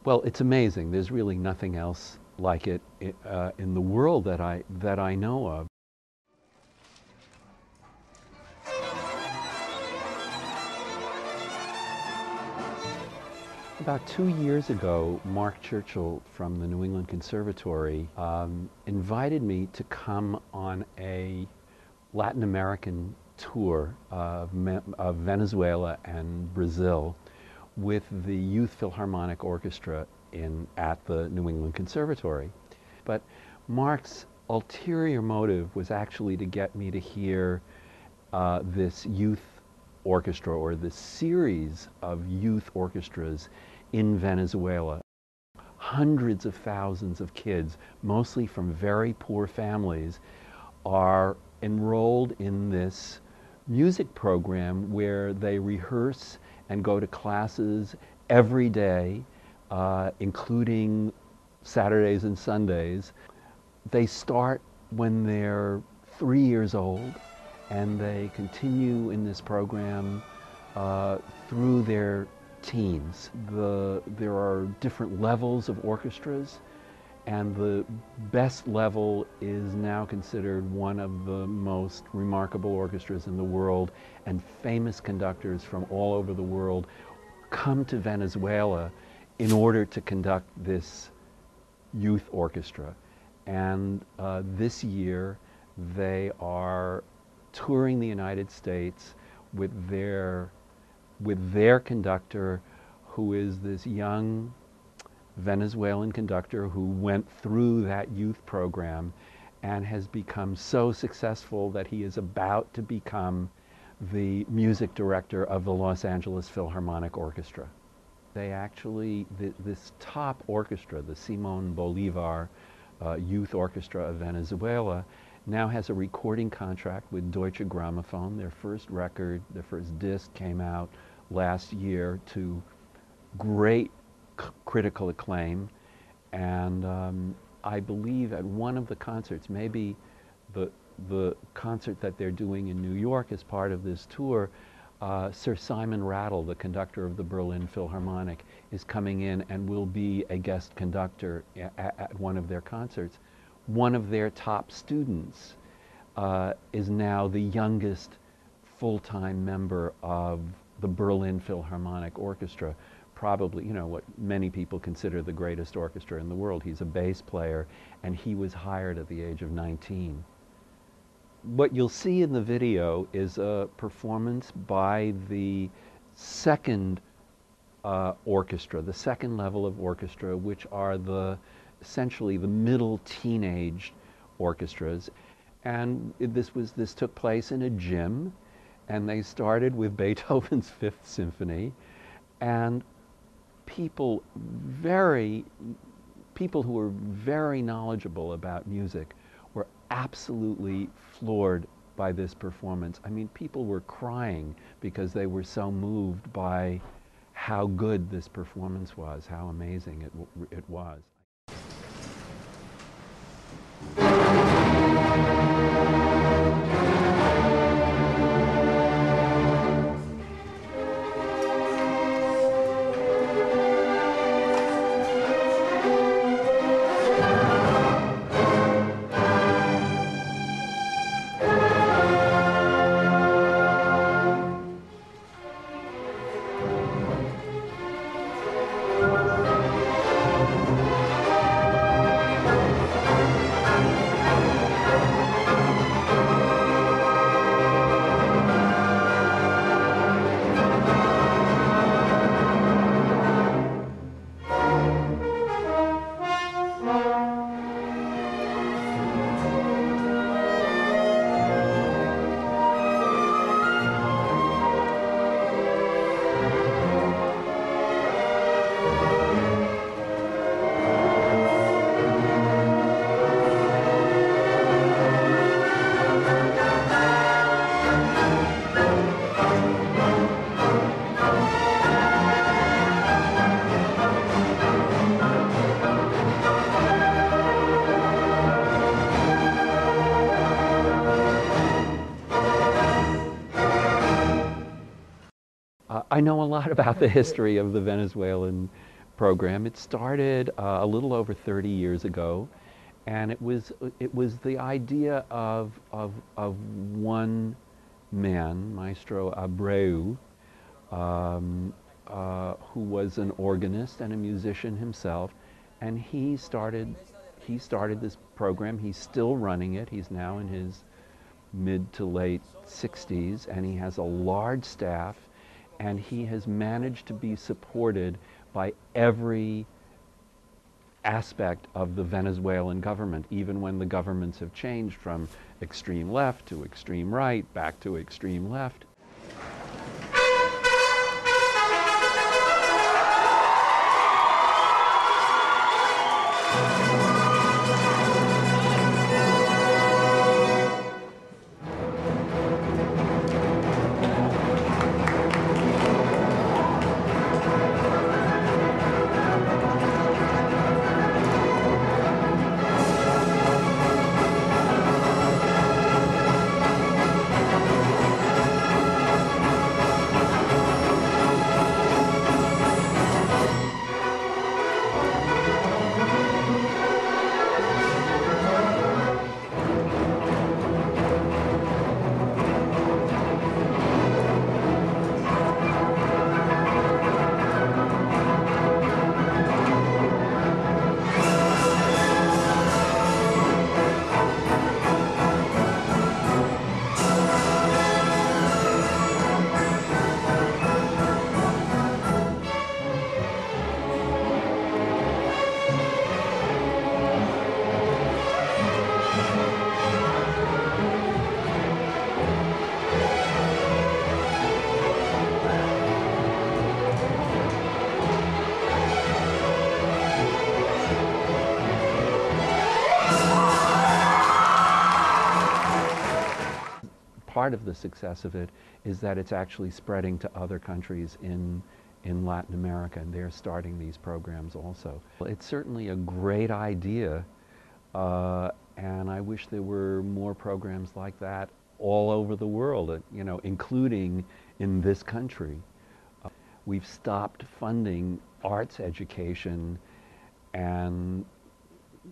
Well, it's amazing. There's really nothing else like it in the world that I know of. About 2 years ago, Mark Churchill from the New England Conservatory invited me to come on a Latin American tour of Venezuela and Brazil with the Youth Philharmonic Orchestra at the New England Conservatory. But Mark's ulterior motive was actually to get me to hear this youth orchestra, or this series of youth orchestras in Venezuela. Hundreds of thousands of kids, mostly from very poor families, are enrolled in this music program where they rehearse and go to classes every day, including Saturdays and Sundays. They start when they're 3 years old, and they continue in this program through their teens. There are different levels of orchestras, and the best level is now considered one of the most remarkable orchestras in the world, and famous conductors from all over the world come to Venezuela in order to conduct this youth orchestra. And this year they are touring the United States with their conductor, who is this young Venezuelan conductor who went through that youth program and has become so successful that he is about to become the music director of the Los Angeles Philharmonic Orchestra. They actually, this top orchestra, the Simón Bolívar Youth Orchestra of Venezuela, now has a recording contract with Deutsche Grammophon. Their first record, their first disc, came out last year to great critical acclaim. And I believe at one of the concerts, maybe the concert that they're doing in New York as part of this tour, Sir Simon Rattle, the conductor of the Berlin Philharmonic, is coming in and will be a guest conductor at one of their concerts. One of their top students is now the youngest full-time member of the Berlin Philharmonic Orchestra, probably, you know, what many people consider the greatest orchestra in the world. He's a bass player, and he was hired at the age of 19. What you'll see in the video is a performance by the second orchestra, the second level of orchestra, which are essentially the middle teenage orchestras. And this took place in a gym, and they started with Beethoven's Fifth Symphony, and people who were very knowledgeable about music were absolutely floored by this performance. I mean, people were crying because they were so moved by how good this performance was, how amazing it was. I know a lot about the history of the Venezuelan program. It started a little over 30 years ago, and it was the idea of one man, Maestro Abreu, who was an organist and a musician himself, and he started this program. He's still running it. He's now in his mid to late 60s, and he has a large staff, and he has managed to be supported by every aspect of the Venezuelan government, even when the governments have changed from extreme left to extreme right, back to extreme left. Part of the success of it is that it's actually spreading to other countries in Latin America, and they're starting these programs also. It's certainly a great idea, and I wish there were more programs like that all over the world, you know, including in this country. We've stopped funding arts education, and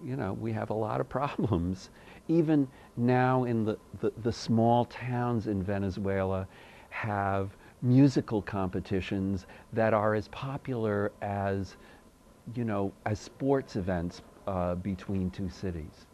you know, we have a lot of problems. Even now in the small towns in Venezuela have musical competitions that are as popular as, you know, as sports events between two cities.